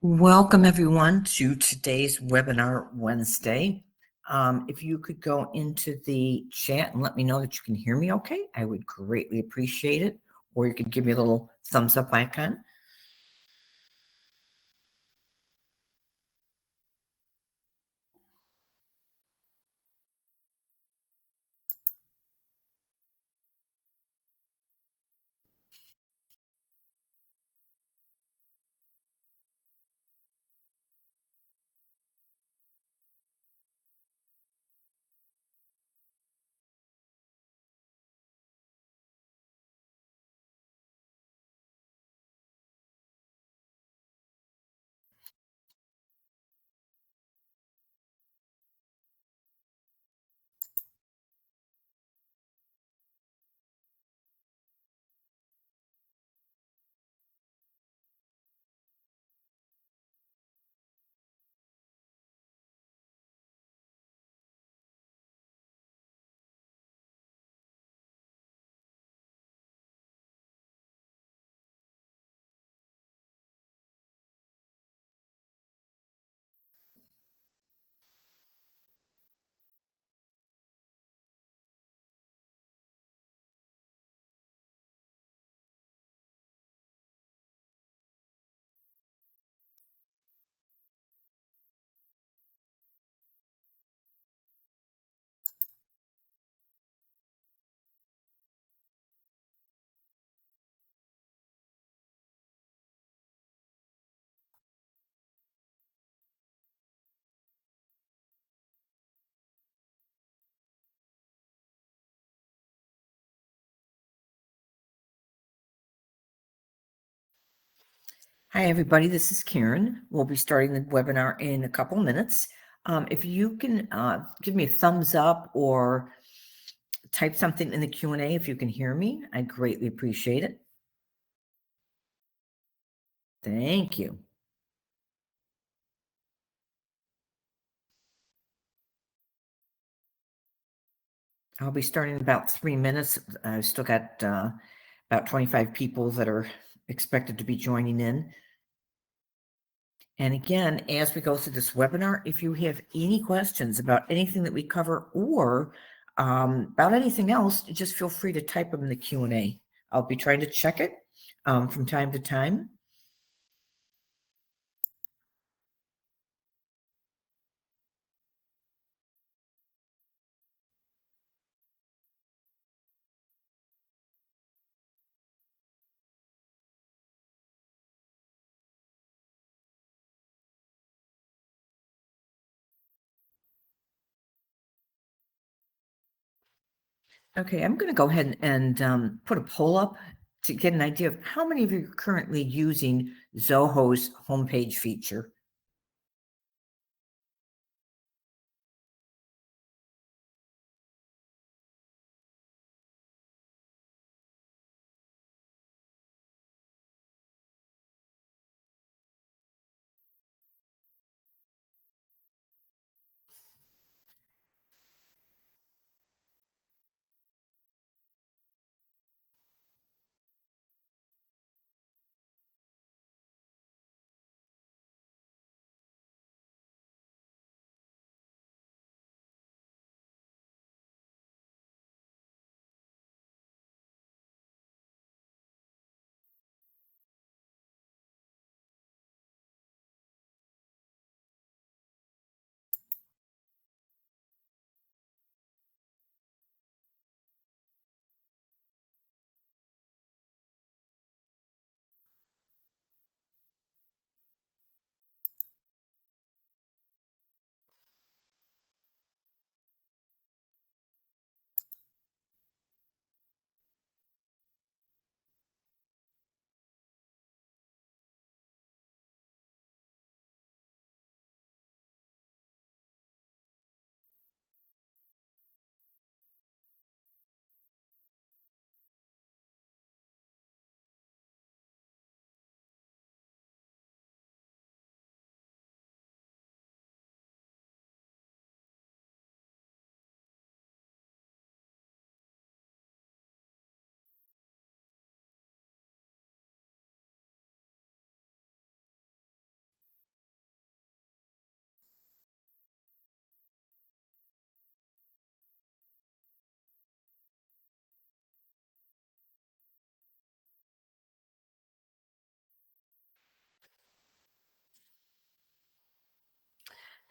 Welcome everyone to today's webinar Wednesday. If you could go into the chat and let me know that you can hear me okay, I would greatly appreciate it. Or you could give me a little thumbs up icon. Hi everybody, this is Karen. We'll be starting the webinar in a couple minutes. If you can give me a thumbs up or type something in the Q&A if you can hear me, I greatly appreciate it. Thank you. I'll be starting in about 3 minutes. I've still got about 25 people that are expected to be joining in. And again, as we go through this webinar, if you have any questions about anything that we cover or about anything else, just feel free to type them in the Q&A. I'll be trying to check it from time to time. Okay, I'm going to go ahead and put a poll up to get an idea of how many of you are currently using Zoho's homepage feature.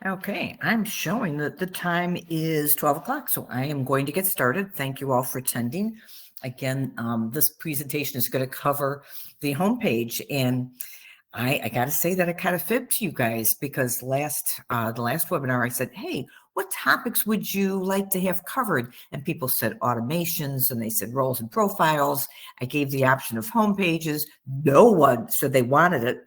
Okay, I'm showing that the time is 12 o'clock, so I am going to get started. Thank you all for attending. Again, this presentation is going to cover the homepage, and I got to say that I kind of fibbed to you guys because the last webinar I said, hey, what topics would you like to have covered? And people said automations, and they said roles and profiles. I gave the option of homepages. No one said they wanted it.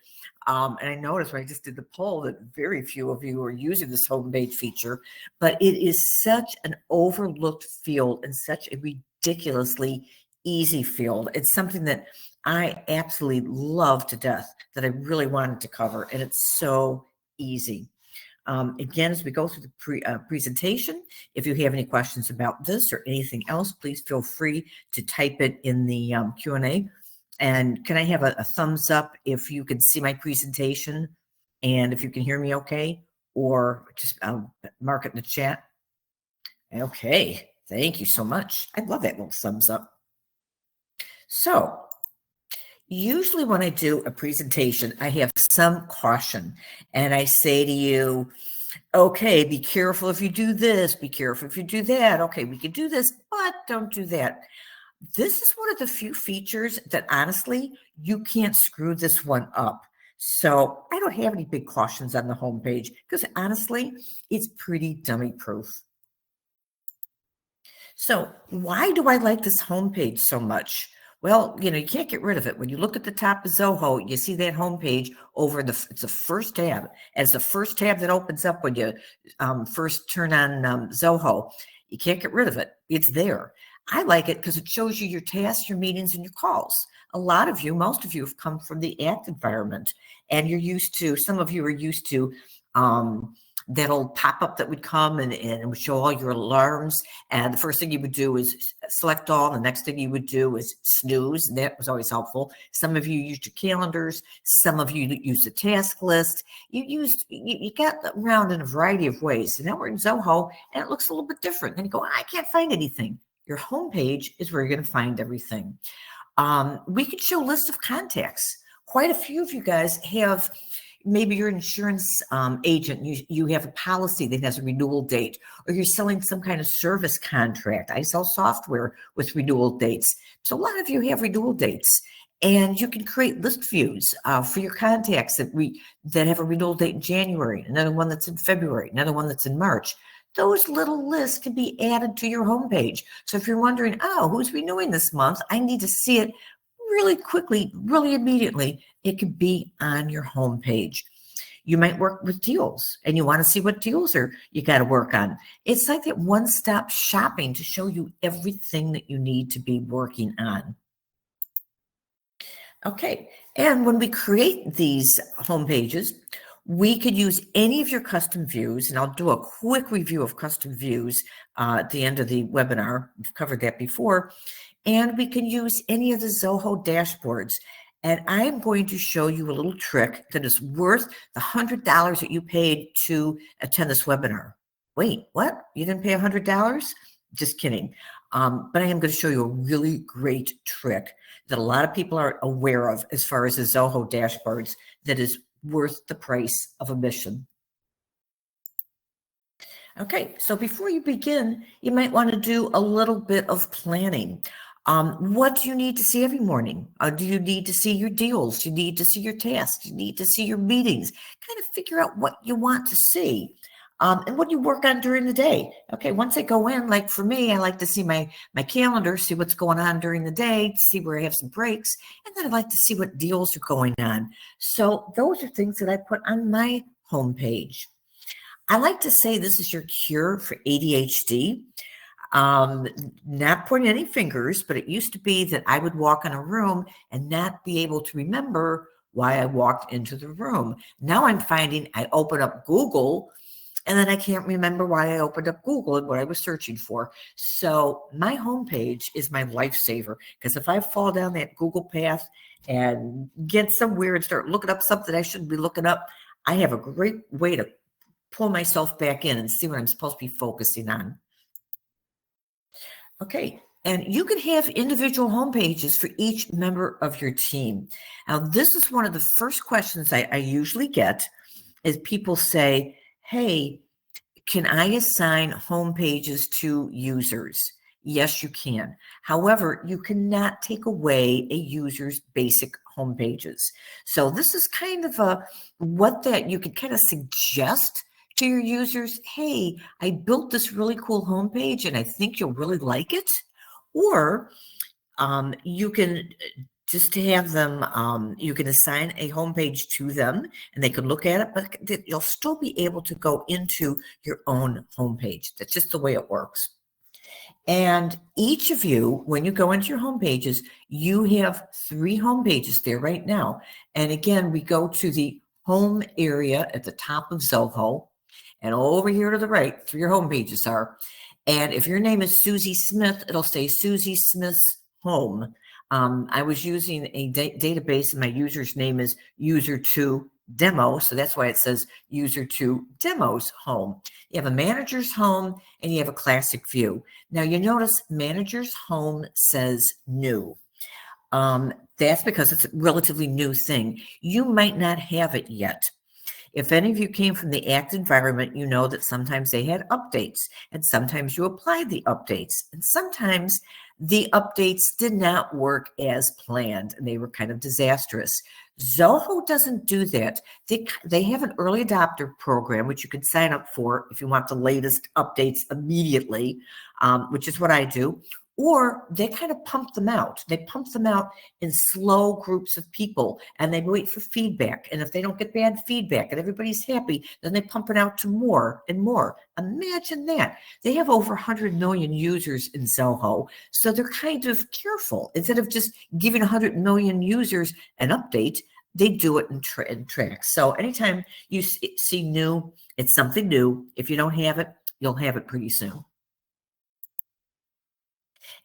And I noticed when I just did the poll that very few of you are using this homepage feature, but it is such an overlooked field and such a ridiculously easy field. It's something that I absolutely love to death that I really wanted to cover, and it's so easy. Again, as we go through the presentation, if you have any questions about this or anything else, please feel free to type it in the Q&A. And can I have a thumbs up if you can see my presentation and if you can hear me okay, or just mark it in the chat. Okay, thank you so much. I love that little thumbs up. So usually when I do a presentation, I have some caution and I say to you, okay, be careful if you do this, be careful if you do that. Okay, we can do this, but don't do that. This is one of the few features that honestly, you can't screw this one up. So I don't have any big cautions on the homepage because honestly, it's pretty dummy proof. So why do I like this homepage so much? Well, you can't get rid of it. When you look at the top of Zoho, you see that homepage over it's the first tab. And it's the first tab that opens up when you first turn on Zoho. You can't get rid of it. It's there. I like it because it shows you your tasks, your meetings, and your calls. A lot of you, most of you have come from the act environment, and you're used to, some of you are used to that old pop-up that would come and it would show all your alarms. And the first thing you would do is select all. The next thing you would do is snooze. And that was always helpful. Some of you used your calendars. Some of you used a task list. You got around in a variety of ways. And now we're in Zoho and it looks a little bit different. And you go, I can't find anything. Your homepage is where you're going to find everything. We could show lists of contacts. Quite a few of you guys have, maybe you're an insurance agent, you have a policy that has a renewal date, or you're selling some kind of service contract. I sell software with renewal dates. So a lot of you have renewal dates, and you can create list views for your contacts that have a renewal date in January, another one that's in February, another one that's in March. Those little lists can be added to your homepage. So if you're wondering, oh, who's renewing this month? I need to see it really quickly, really immediately. It could be on your homepage. You might work with deals and you want to see what deals you got to work on. It's like that one-stop shopping to show you everything that you need to be working on. Okay, and when we create these homepages, we could use any of your custom views, and I'll do a quick review of custom views at the end of the webinar. We've covered that before. And we can use any of the Zoho dashboards. And I'm going to show you a little trick that is worth the $100 that you paid to attend this webinar. Wait, what? You didn't pay $100? Just kidding. But I am going to show you a really great trick that a lot of people aren't aware of as far as the Zoho dashboards that is worth the price of admission. Okay, so before you begin, you might want to do a little bit of planning. What do you need to see every morning? Do you need to see your deals? You need to see your tasks? You need to see your meetings? Kind of figure out what you want to see. And what do you work on during the day? Okay, once I go in, like for me, I like to see my calendar, see what's going on during the day, see where I have some breaks, and then I like to see what deals are going on. So those are things that I put on my homepage. I like to say this is your cure for ADHD. Not pointing any fingers, but it used to be that I would walk in a room and not be able to remember why I walked into the room. Now I'm finding I open up Google and then I can't remember why I opened up Google and what I was searching for. So my homepage is my lifesaver, because if I fall down that Google path and get somewhere and start looking up something I shouldn't be looking up, I have a great way to pull myself back in and see what I'm supposed to be focusing on. Okay, and you can have individual homepages for each member of your team. Now, this is one of the first questions I usually get is people say, hey, can I assign home pages to users? Yes, you can. However, you cannot take away a user's basic home pages. So this is kind of what that you could kind of suggest to your users. Hey, I built this really cool homepage and I think you'll really like it. Or you can just have them, you can assign a homepage to them and they can look at it, but you'll still be able to go into your own homepage. That's just the way it works. And each of you, when you go into your home pages, you have 3 home pages there right now. And again, we go to the home area at the top of Zoho. And over here to the right, 3 home pages are. And if your name is Susie Smith, it'll say Susie Smith's home. I was using a database and my user's name is user2demo. So that's why it says user2demo's home. You have a manager's home and you have a classic view. Now you notice manager's home says new. That's because it's a relatively new thing. You might not have it yet. If any of you came from the ACT environment, you know that sometimes they had updates and sometimes you applied the updates and sometimes the updates did not work as planned and they were kind of disastrous. Zoho doesn't do that. They have an early adopter program, which you can sign up for if you want the latest updates immediately, which is what I do. Or they kind of pump them out. They pump them out in slow groups of people and they wait for feedback. And if they don't get bad feedback and everybody's happy, then they pump it out to more and more. Imagine that. They have over 100 million users in Zoho. So they're kind of careful. Instead of just giving 100 million users an update, they do it in tracks. So anytime you see new, it's something new. If you don't have it, you'll have it pretty soon.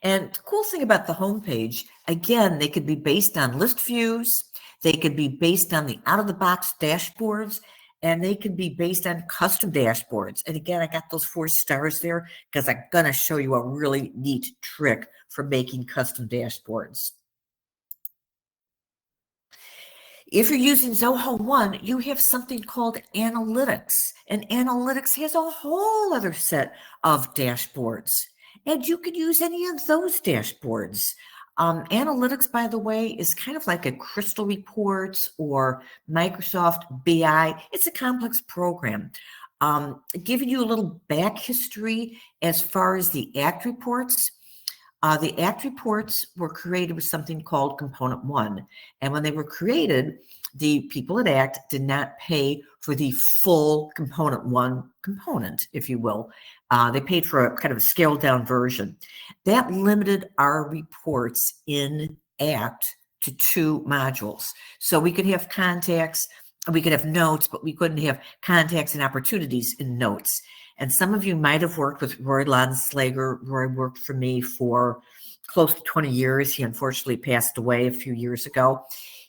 And the cool thing about the homepage, again, they could be based on list views, they could be based on the out-of-the-box dashboards, and they could be based on custom dashboards. And again, I got those 4 stars there because I'm going to show you a really neat trick for making custom dashboards. If you're using Zoho 1, you have something called analytics, and analytics has a whole other set of dashboards. And you could use any of those dashboards. Analytics, by the way, is kind of like a Crystal Reports or Microsoft BI. It's a complex program. Giving you a little back history as far as the ACT reports. The ACT reports were created with something called Component 1. And when they were created, the people at ACT did not pay for the full Component 1 component, if you will. They paid for a kind of a scaled down version. That limited our reports in ACT to 2 modules. So we could have contacts, we could have notes, but we couldn't have contacts and opportunities in notes. And some of you might have worked with Roy Lonslager. Roy worked for me for close to 20 years. He unfortunately passed away a few years ago.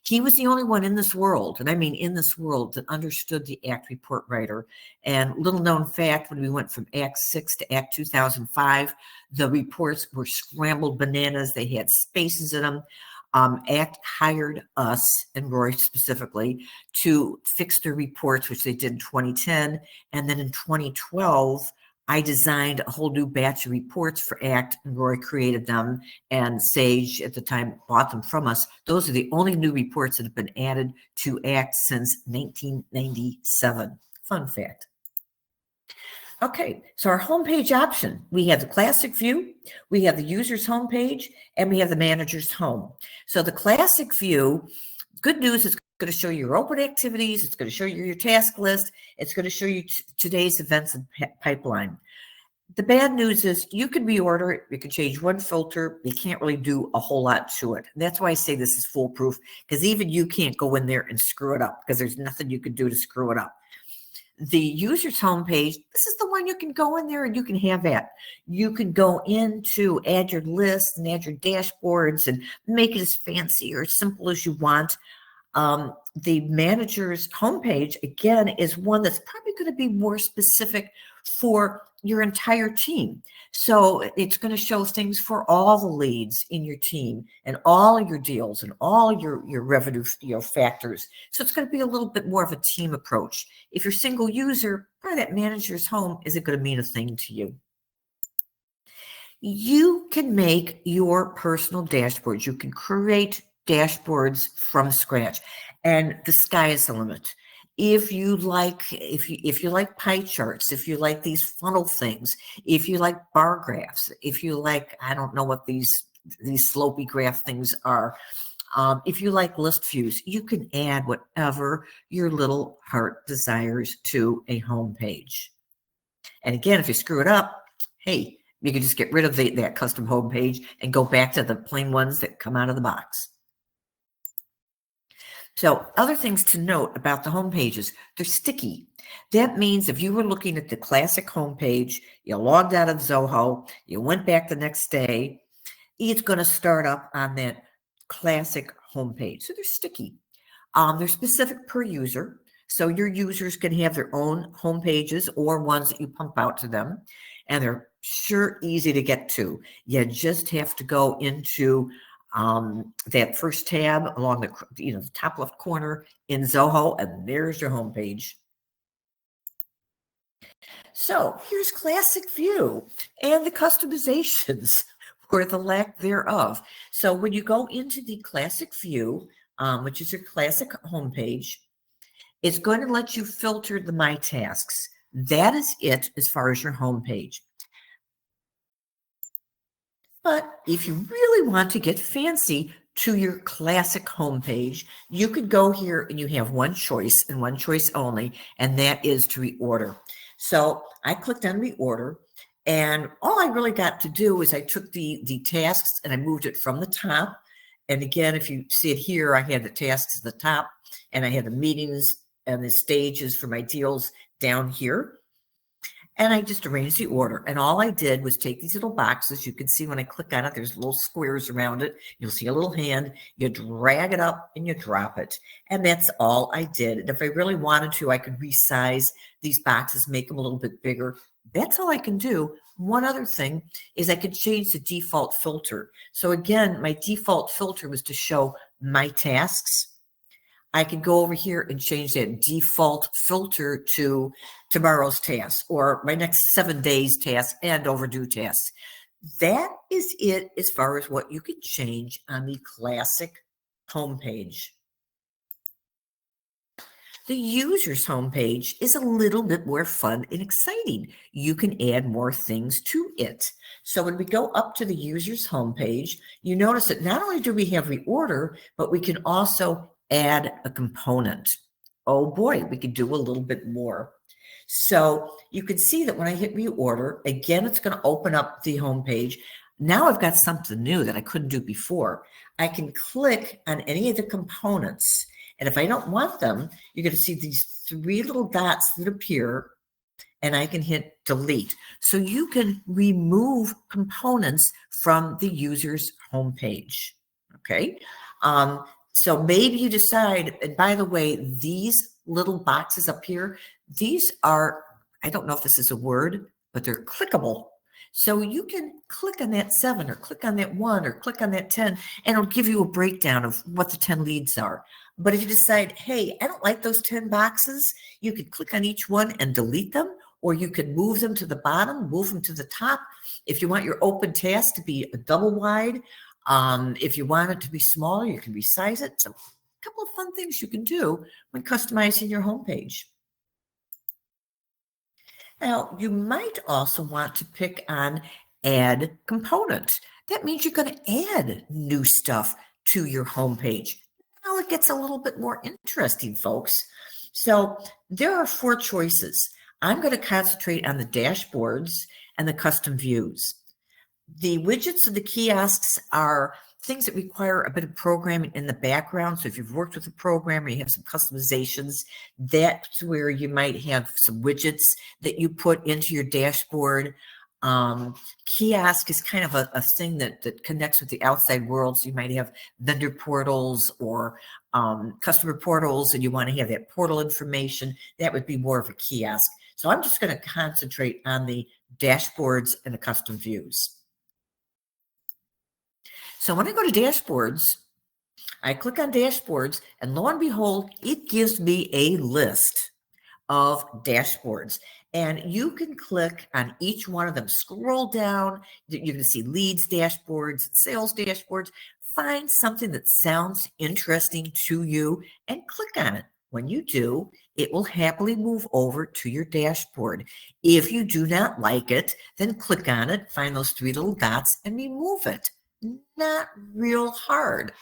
He was the only one in this world, and I mean in this world, that understood the ACT report writer. And little known fact, when we went from ACT 6 to ACT 2005, the reports were scrambled bananas. They had spaces in them. ACT hired us, and Roy specifically, to fix their reports, which they did in 2010. And then in 2012, I designed a whole new batch of reports for ACT, and Roy created them, and Sage at the time bought them from us. Those are the only new reports that have been added to ACT since 1997. Fun fact. Okay, so our homepage option, we have the classic view, we have the user's homepage, and we have the manager's home. So the classic view, good news, it's going to show you your open activities, it's going to show you your task list, it's going to show you today's events and pipeline. The bad news is you can reorder it, you can change one filter, you can't really do a whole lot to it. And that's why I say this is foolproof, because even you can't go in there and screw it up, because there's nothing you can do to screw it up. The user's homepage, this is the one you can go in there and you can have at. You can go in to add your lists and add your dashboards and make it as fancy or as simple as you want. The manager's homepage, again, is one that's probably going to be more specific for your entire team. So it's going to show things for all the leads in your team and all of your deals and all your revenue factors. So it's going to be a little bit more of a team approach. If you're single user, probably that manager's home isn't going to mean a thing to you. You can make your personal dashboards. You can create dashboards from scratch, and the sky is the limit. If you like pie charts, if you like these funnel things, if you like bar graphs, if you like, I don't know what these slopey graph things are, if you like list views, you can add whatever your little heart desires to a home page. And again, if you screw it up, hey, you can just get rid of that custom home page and go back to the plain ones that come out of the box. So other things to note about the home pages, they're sticky. That means if you were looking at the classic home page, you logged out of Zoho, you went back the next day, it's going to start up on that classic home page. So they're sticky. They're specific per user. So your users can have their own home pages or ones that you pump out to them. And they're sure easy to get to. You just have to go into that first tab along the top left corner in Zoho, and there's your home page. So here's classic view and the customizations or the lack thereof. So when you go into the classic view, which is your classic home page, it's going to let you filter the My Tasks. That is it as far as your home page. But if you really want to get fancy to your classic homepage, you could go here and you have one choice and one choice only, and that is to reorder. So I clicked on reorder, and all I really got to do is I took the tasks and I moved it from the top. And again, if you see it here, I had the tasks at the top, and I had the meetings and the stages for my deals down here. And I just arranged the order. And all I did was take these little boxes. You can see when I click on it, there's little squares around it. You'll see a little hand. You drag it up and you drop it. And that's all I did. And if I really wanted to, I could resize these boxes, make them a little bit bigger. That's all I can do. One other thing is I could change the default filter. So again, my default filter was to show my tasks. I could go over here and change that default filter to tomorrow's task or my next 7 days task and overdue tasks. That is it as far as what you can change on the classic homepage. The user's homepage is a little bit more fun and exciting. You can add more things to it. So when we go up to the user's homepage, you notice that not only do we have reorder, but we can also add a component. Oh boy, we could do a little bit more. So you can see that when I hit reorder, again, it's going to open up the home page. Now I've got something new that I couldn't do before. I can click on any of the components. And if I don't want them, you're going to see these 3 little dots that appear, and I can hit delete. So you can remove components from the user's homepage. Okay. So maybe you decide, and by the way, these little boxes up here, these are, I don't know if this is a word, but they're clickable. So you can click on that 7 or click on that 1 or click on that 10, and it'll give you a breakdown of what the 10 leads are. But if you decide, hey, I don't like those 10 boxes, you could click on each one and delete them, or you could move them to the bottom, move them to the top. If you want your open task to be a double wide, if you want it to be smaller, you can resize it. So a couple of fun things you can do when customizing your homepage. Now, you might also want to pick on add component. That means you're going to add new stuff to your homepage. Now it gets a little bit more interesting, folks. So there are 4 choices. I'm going to concentrate on the dashboards and the custom views. The widgets and the kiosks are things that require a bit of programming in the background. So if you've worked with a programmer, you have some customizations, that's where you might have some widgets that you put into your dashboard. Kiosk is kind of a thing that connects with the outside world. So you might have vendor portals or customer portals, and you want to have that portal information. That would be more of a kiosk. So I'm just going to concentrate on the dashboards and the custom views. So when I go to dashboards, I click on dashboards, and lo and behold, it gives me a list of dashboards. And you can click on each one of them, scroll down, you can see leads dashboards, sales dashboards, find something that sounds interesting to you and click on it. When you do, it will happily move over to your dashboard. If you do not like it, then click on it, find those three little dots and remove it. Not real hard.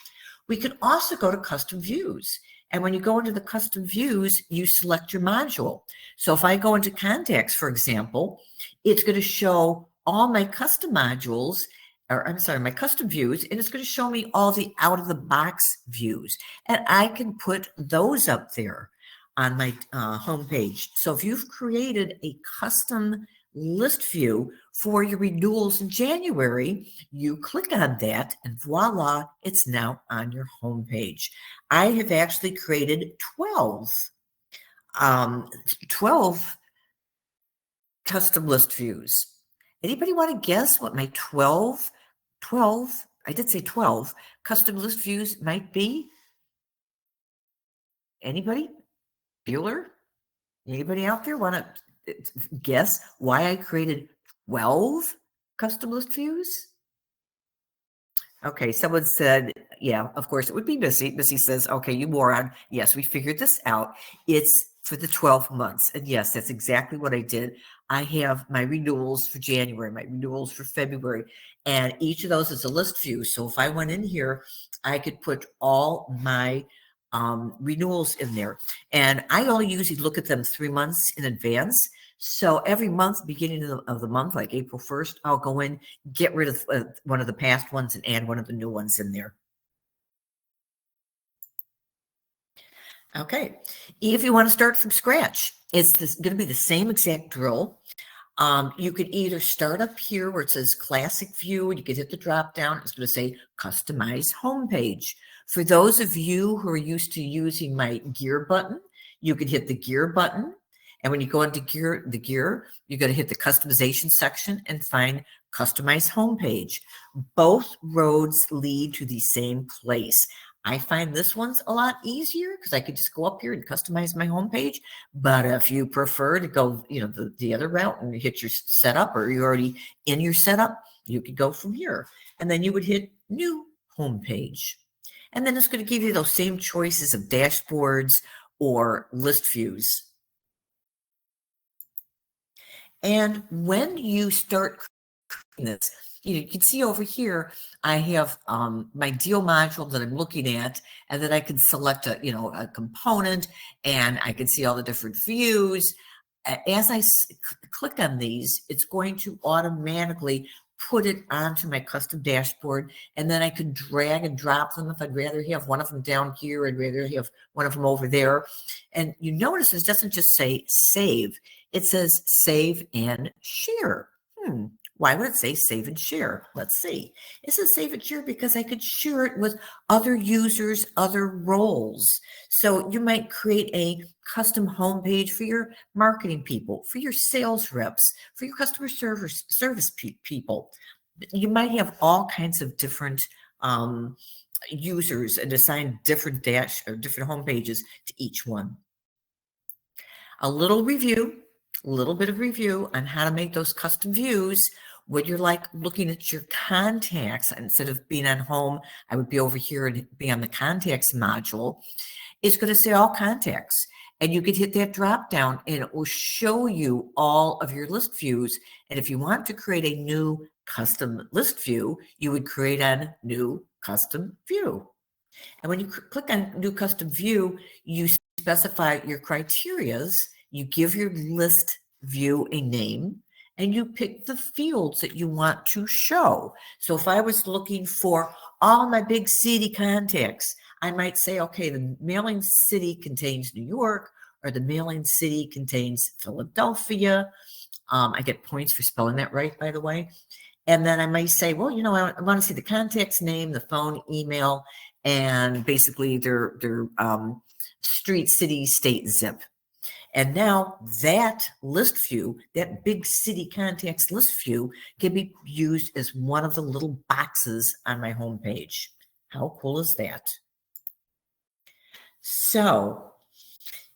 We can also go to custom views. And when you go into the custom views, you select your module. So if I go into contacts, for example, it's going to show all my custom modules, or I'm sorry, my custom views, and it's going to show me all the out of the box views. And I can put those up there on my homepage. So if you've created a custom list view for your renewals in January, you click on that and voila, it's now on your homepage. I have actually created 12 custom list views. Anybody want to guess what my 12, I did say 12 custom list views might be? Anybody? Bueller? Anybody out there want to guess why I created 12 custom list views? Okay, someone said, yeah, of course it would be Missy. Missy says, okay, you moron. Yes, we figured this out. It's for the 12 months. And yes, that's exactly what I did. I have my renewals for January, my renewals for February, and each of those is a list view. So if I went in here, I could put all my renewals in there. And I only usually look at them 3 months in advance. So every month, beginning of the month, like April 1st, I'll go in, get rid of one of the past ones and add one of the new ones in there. Okay, if you want to start from scratch, it's going to be the same exact drill. You could either start up here where it says classic view, and you can hit the drop down. It's going to say customize homepage. For those of you who are used to using my gear button, you can hit the gear button. And when you go into the gear, you're going to hit the customization section and find customize homepage. Both roads lead to the same place. I find this one's a lot easier because I could just go up here and customize my homepage. But if you prefer to go, the other route and hit your setup, or you're already in your setup, you could go from here. And then you would hit new homepage. And then it's going to give you those same choices of dashboards or list views. And when you start creating this, you can see over here, I have my deal module that I'm looking at, and then I can select a component, and I can see all the different views. As I click on these, it's going to automatically put it onto my custom dashboard, and then I can drag and drop them. If I'd rather have one of them down here, I'd rather have one of them over there. And you notice it doesn't just say save, it says save and share. Why would it say save and share? Let's see. It says save and share because I could share it with other users, other roles. So you might create a custom homepage for your marketing people, for your sales reps, for your customer service people. You might have all kinds of different users and assign different different homepages to each one. A little bit of review on how to make those custom views. When you're like looking at your contacts, instead of being on home, I would be over here and be on the contacts module. It's going to say all contacts, and you could hit that drop down and it will show you all of your list views. And if you want to create a new custom list view, you would create a new custom view. And when you click on new custom view, you specify your criterias, you give your list view a name, and you pick the fields that you want to show. So if I was looking for all my big city contacts, I might say, okay, the mailing city contains New York, or the mailing city contains Philadelphia. I get points for spelling that right, by the way. And then I might say, well, I want to see the contact's name, the phone, email, and basically their street, city, state, zip. And now that list view, that big city contacts list view, can be used as one of the little boxes on my homepage. How cool is that? So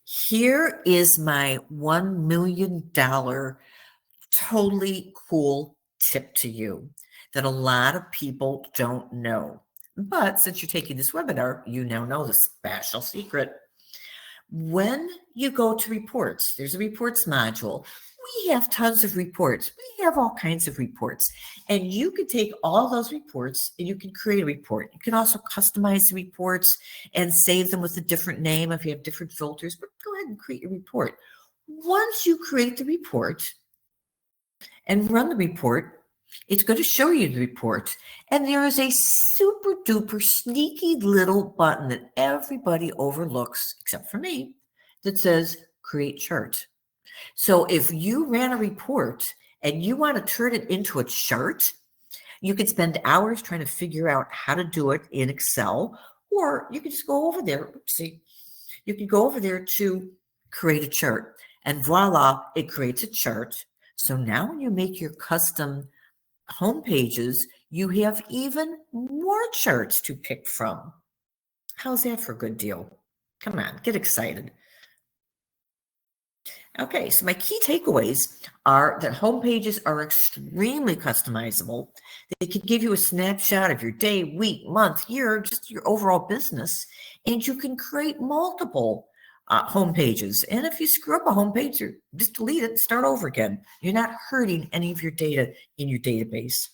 here is my $1 million totally cool tip to you that a lot of people don't know. But since you're taking this webinar, you now know the special secret. When you go to reports, there's a reports module. We have tons of reports. We have all kinds of reports. And you can take all those reports and you can create a report. You can also customize the reports and save them with a different name if you have different filters. But go ahead and create a report. Once you create the report and run the report, it's going to show you the report. And there is a super duper sneaky little button that everybody overlooks, except for me, that says create chart. So if you ran a report and you want to turn it into a chart, you could spend hours trying to figure out how to do it in Excel, or you could just go over there. See, you can go over there to create a chart, and voila, it creates a chart. So now when you make your custom home pages, you have even more charts to pick from. How's that for a good deal? Come on, get excited. Okay, so my key takeaways are that home pages are extremely customizable. They can give you a snapshot of your day, week, month, year, just your overall business, and you can create multiple home pages. And if you screw up a home page, just delete it and start over again. You're not hurting any of your data in your database.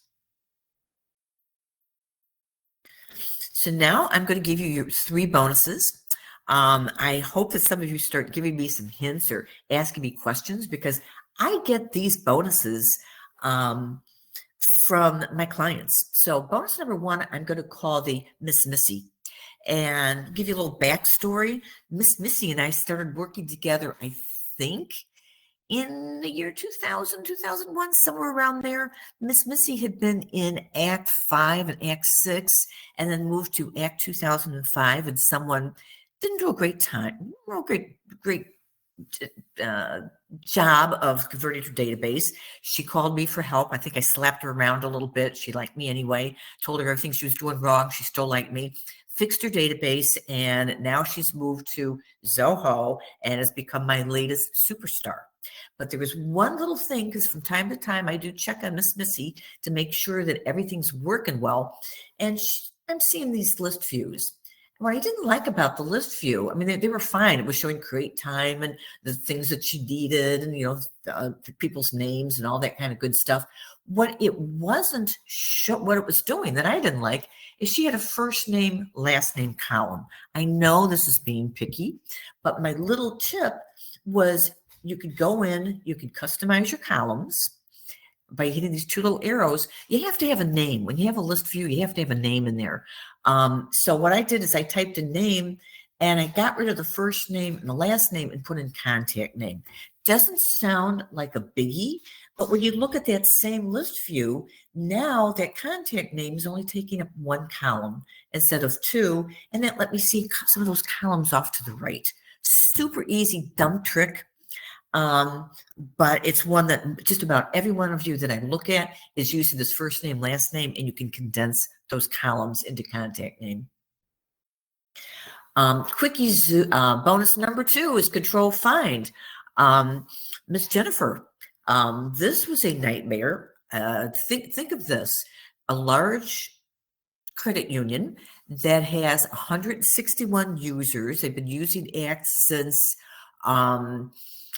So now I'm going to give you your 3 bonuses. I hope that some of you start giving me some hints or asking me questions, because I get these bonuses from my clients. So bonus number 1, I'm going to call the Miss Missy, and give you a little backstory. Miss Missy and I started working together, I think, in the year 2000, 2001, somewhere around there. Miss Missy had been in Act 5 and Act 6, and then moved to Act 2005, and someone didn't do a great job of converting her database. She called me for help. I think I slapped her around a little bit. She liked me anyway, told her everything she was doing wrong. She still liked me. Fixed her database, and now she's moved to Zoho and has become my latest superstar. But there was one little thing, because from time to time I do check on Miss Missy to make sure that everything's working well, and I'm seeing these list views. What I didn't like about the list view, I mean, they were fine. It was showing create time and the things that she needed, and the people's names and all that kind of good stuff. What it wasn't what it was doing that I didn't like is she had a first name, last name column. I know this is being picky, but my little tip was you could go in, you could customize your columns by hitting these 2 little arrows. You have to have a name. When you have a list view, you have to have a name in there. So what I did is I typed a name, and I got rid of the first name and the last name and put in contact name. Doesn't sound like a biggie, but when you look at that same list view, now that contact name is only taking up 1 column instead of 2, and that let me see some of those columns off to the right. Super easy, dumb trick. But it's one that just about every one of you that I look at is using this first name, last name, and you can condense those columns into contact name. Quickie bonus number 2 is control find. Miss Jennifer, this was a nightmare. Think of this: a large credit union that has 161 users. They've been using ACT since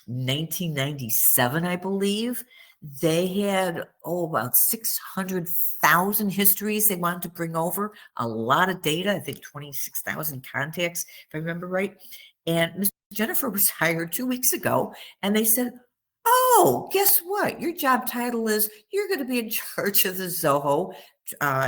1997, I believe. They had about 600,000 histories they wanted to bring over, a lot of data. I think 26,000 contacts, if I remember right. And Ms. Jennifer was hired 2 weeks ago, and they said, oh, guess what? Your job title is you're going to be in charge of the Zoho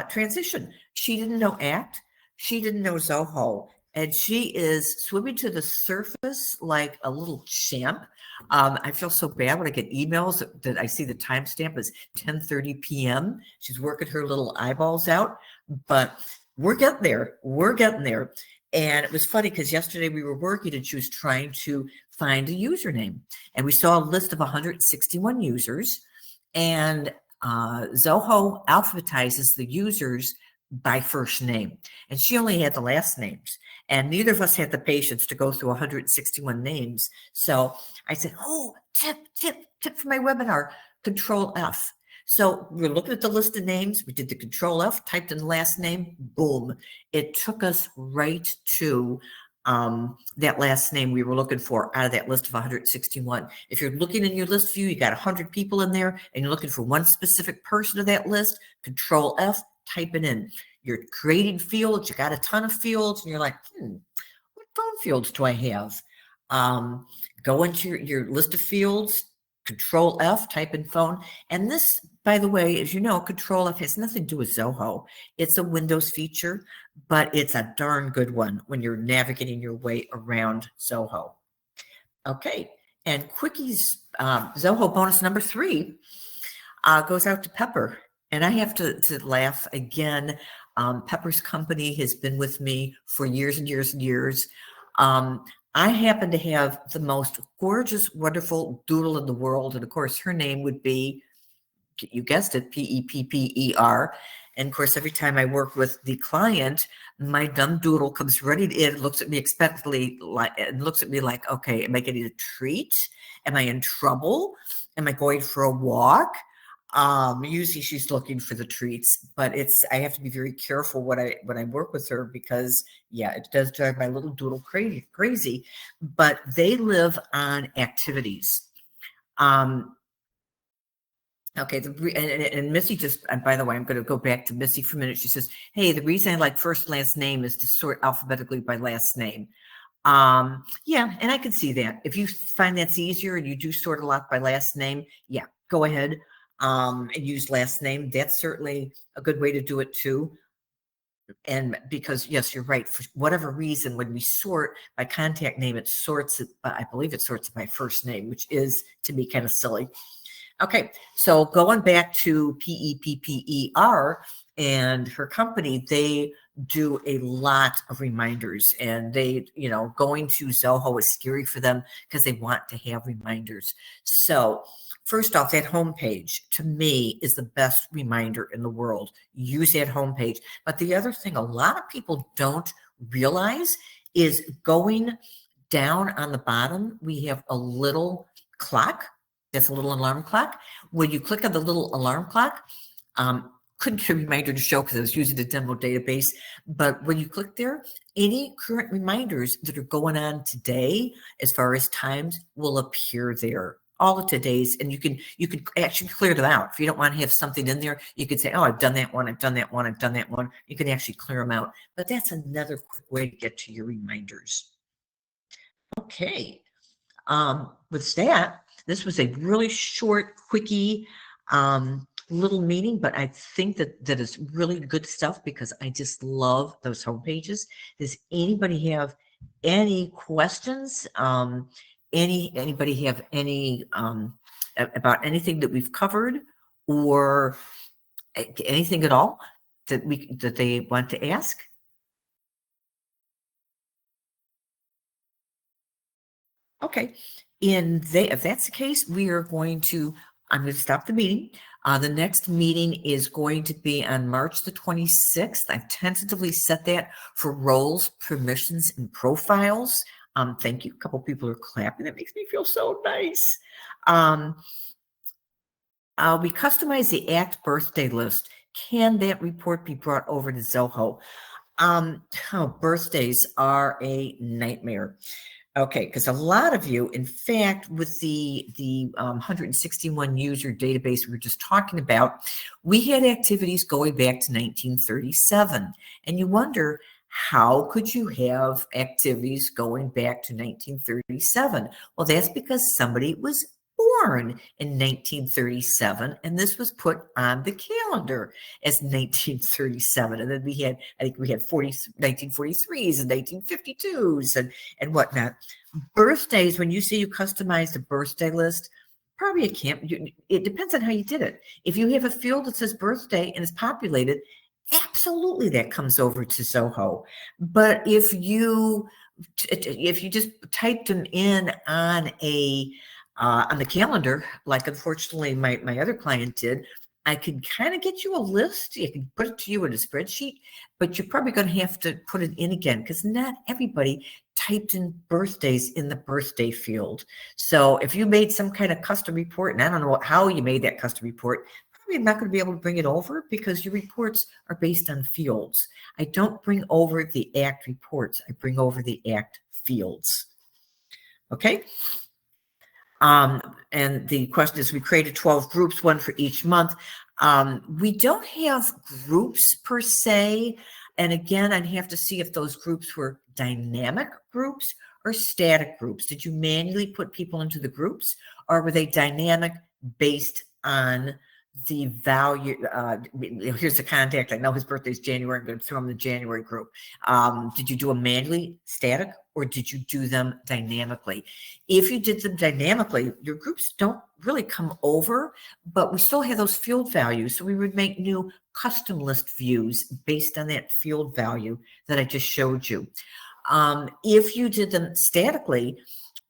transition. She didn't know ACT. She didn't know Zoho. And she is swimming to the surface like a little champ. I feel so bad when I get emails that I see the timestamp is 10:30 p.m. She's working her little eyeballs out, but we're getting there. We're getting there. And it was funny because yesterday we were working and she was trying to find a username. And we saw a list of 161 users, and Zoho alphabetizes the users by first name. And she only had the last names. And neither of us had the patience to go through 161 names. So I said, oh, tip for my webinar, Control F. So we're looking at the list of names. We did the Control F, typed in the last name, boom. It took us right to that last name we were looking for out of that list of 161. If you're looking in your list view, you got 100 people in there and you're looking for one specific person of that list, Control F, type it in. You're creating fields, you got a ton of fields, and you're like, what phone fields do I have? Go into your list of fields, Control F, type in phone. And this, by the way, as you know, Control F has nothing to do with Zoho. It's a Windows feature, but it's a darn good one when you're navigating your way around Zoho. Okay, and Quickies, Zoho bonus number 3 goes out to Pepper. And I have to laugh again. Pepper's company has been with me for years and years and years. I happen to have the most gorgeous, wonderful doodle in the world. And of course, her name would be, you guessed it, Pepper. And of course, every time I work with the client, my dumb doodle comes running in, looks at me expectantly, and looks at me like, okay, am I getting a treat? Am I in trouble? Am I going for a walk? Usually she's looking for the treats, but I have to be very careful when I work with her, because yeah, it does drive my little doodle crazy, but they live on activities. Okay, and Missy just, and by the way, I'm going to go back to Missy for a minute. She says, hey, the reason I like first and last name is to sort alphabetically by last name. Yeah, and I can see that. If you find that's easier and you do sort a lot by last name, yeah, go ahead and use last name. That's certainly a good way to do it too. And because, yes, you're right, for whatever reason, when we sort by contact name, it sorts it, I believe it sorts it by first name, which is, to me, kind of silly. Okay, so going back to Pepper and her company, they do a lot of reminders, and they, going to Zoho is scary for them because they want to have reminders. So first off, that homepage, to me, is the best reminder in the world. Use that homepage. But the other thing a lot of people don't realize is going down on the bottom, we have a little clock. That's a little alarm clock. When you click on the little alarm clock, couldn't get a reminder to show because I was using the demo database, but when you click there, any current reminders that are going on today, as far as times, will appear there. All of today's, and you can actually clear them out. If you don't want to have something in there, you could say, oh, I've done that one, I've done that one, I've done that one. You can actually clear them out. But that's another quick way to get to your reminders. Okay. With that, this was a really short, quickie little meeting, but I think that is really good stuff because I just love those home pages. Does anybody have any questions? Anybody have any about anything that we've covered, or anything at all that they want to ask? Okay, if that's the case, I'm going to stop the meeting. The next meeting is going to be on March the 26th. I've tentatively set that for roles, permissions, and profiles. Thank you. A couple people are clapping. That makes me feel so nice. We customize the ACT birthday list. Can that report be brought over to Zoho? Birthdays are a nightmare. Okay, because a lot of you, in fact, with the 161 user database we were just talking about, we had activities going back to 1937. And you wonder, how could you have activities going back to 1937? Well, that's because somebody was born in 1937, and this was put on the calendar as 1937. And then I think we had 1943s and 1952s and whatnot. Birthdays, when you say you customized a birthday list, probably it depends on how you did it. If you have a field that says birthday and is populated, absolutely that comes over to Zoho. But if you if you just typed them in on the calendar, like unfortunately my other client did, I could kind of get you a list. You can put it to you in a spreadsheet, but you're probably going to have to put it in again because not everybody typed in birthdays in the birthday field. So if you made some kind of custom report, and I don't know how you made that custom report, probably not going to be able to bring it over because your reports are based on fields. I don't bring over the ACT reports. I bring over the ACT fields. Okay. And the question is, we created 12 groups, one for each month. We don't have groups per se. And again, I'd have to see if those groups were dynamic groups or static groups. Did you manually put people into the groups, or were they dynamic based on the value? Here's the contact. I know his birthday is January. I'm going to throw him in the January group. Did you do them manually, static, or did you do them dynamically? If you did them dynamically, your groups don't really come over, but we still have those field values. So we would make new custom list views based on that field value that I just showed you. If you did them statically,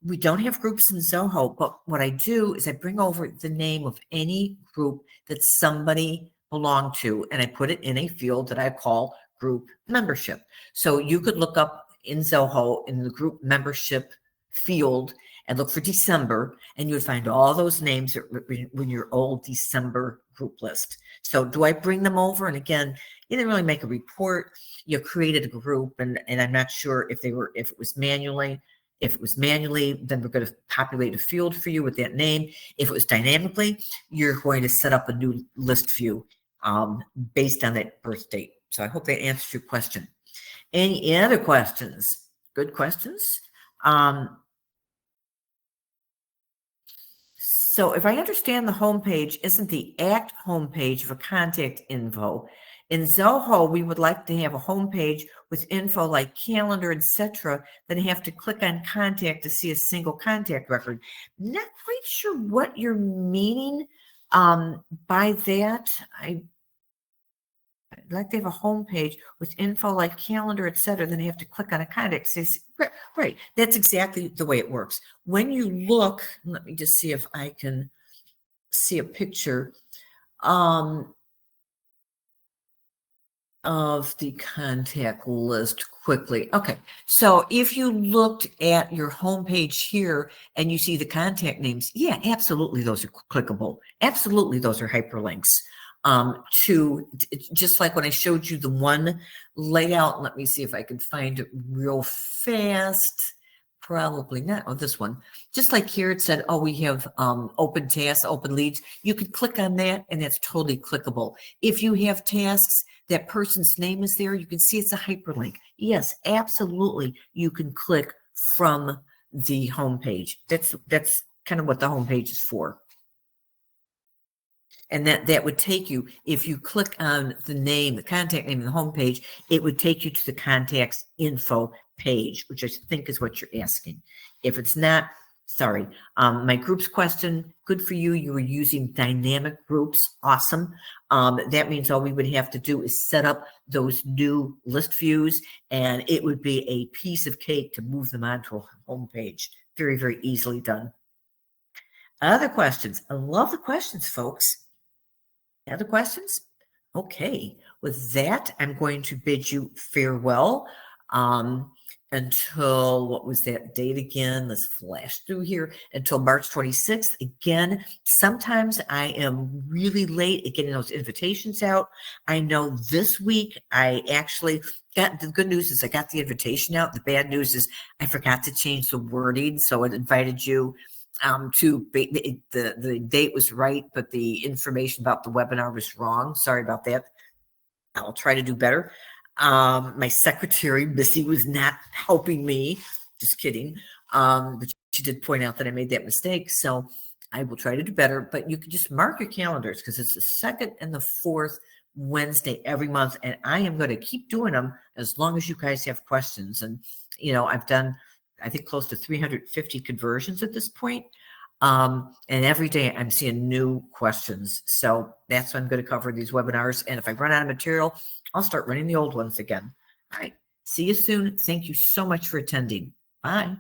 we don't have groups in Zoho, but what I do is I bring over the name of any group that somebody belonged to, and I put it in a field that I call group membership. So you could look up in Zoho in the group membership field and look for December, and you would find all those names in your old December group list. So do I bring them over? And again, you didn't really make a report. You created a group, and I'm not sure if it was manually. If it was manually, then we're going to populate a field for you with that name. If it was dynamically, you're going to set up a new list view based on that birth date. So I hope that answers your question. Any other questions? Good questions. So if I understand the homepage isn't the ACT homepage for contact info. In Zoho, we would like to have a homepage with info like calendar, etc. Then have to click on contact to see a single contact record. Not quite sure what you're meaning by that. I'd like to have a homepage with info like calendar, etc. Then you have to click on a contact. Right. That's exactly the way it works. When you look, let me just see if I can see a picture of the contact list quickly. Okay. So if you looked at your homepage here and you see the contact names, yeah, absolutely. Those are clickable. Absolutely. Those are hyperlinks. To just like when I showed you the one layout, let me see if I can find it real fast. Probably not. Oh, this one. Just like here, it said, oh, we have open tasks, open leads. You could click on that, and that's totally clickable. If you have tasks, that person's name is there, you can see it's a hyperlink. Yes, absolutely. You can click from the homepage. That's kind of what the homepage is for. And that would take you, if you click on the name, the contact name of the homepage, it would take you to the contacts info page, which I think is what you're asking. If it's not, sorry. My groups question, good for you. You were using dynamic groups. Awesome. That means all we would have to do is set up those new list views, and it would be a piece of cake to move them onto a homepage. Very, very easily done. Other questions? I love the questions, folks. Other questions? Okay. With that, I'm going to bid you farewell until, what was that date again? Let's flash through here. Until March 26th. Again, sometimes I am really late at getting those invitations out. I know this week I actually got, the good news is I got the invitation out. The bad news is I forgot to change the wording. So it invited you the date was right, but the information about the webinar was wrong. Sorry about that. I'll try to do better. My secretary, Missy, was not helping me. Just kidding. But she did point out that I made that mistake. So I will try to do better, but you can just mark your calendars because it's the 2nd and the 4th Wednesday every month. And I am going to keep doing them as long as you guys have questions. And, you know, I've done, I think, close to 350 conversions at this point. And every day I'm seeing new questions. So that's what I'm going to cover these webinars. And if I run out of material, I'll start running the old ones again. All right. See you soon. Thank you so much for attending. Bye.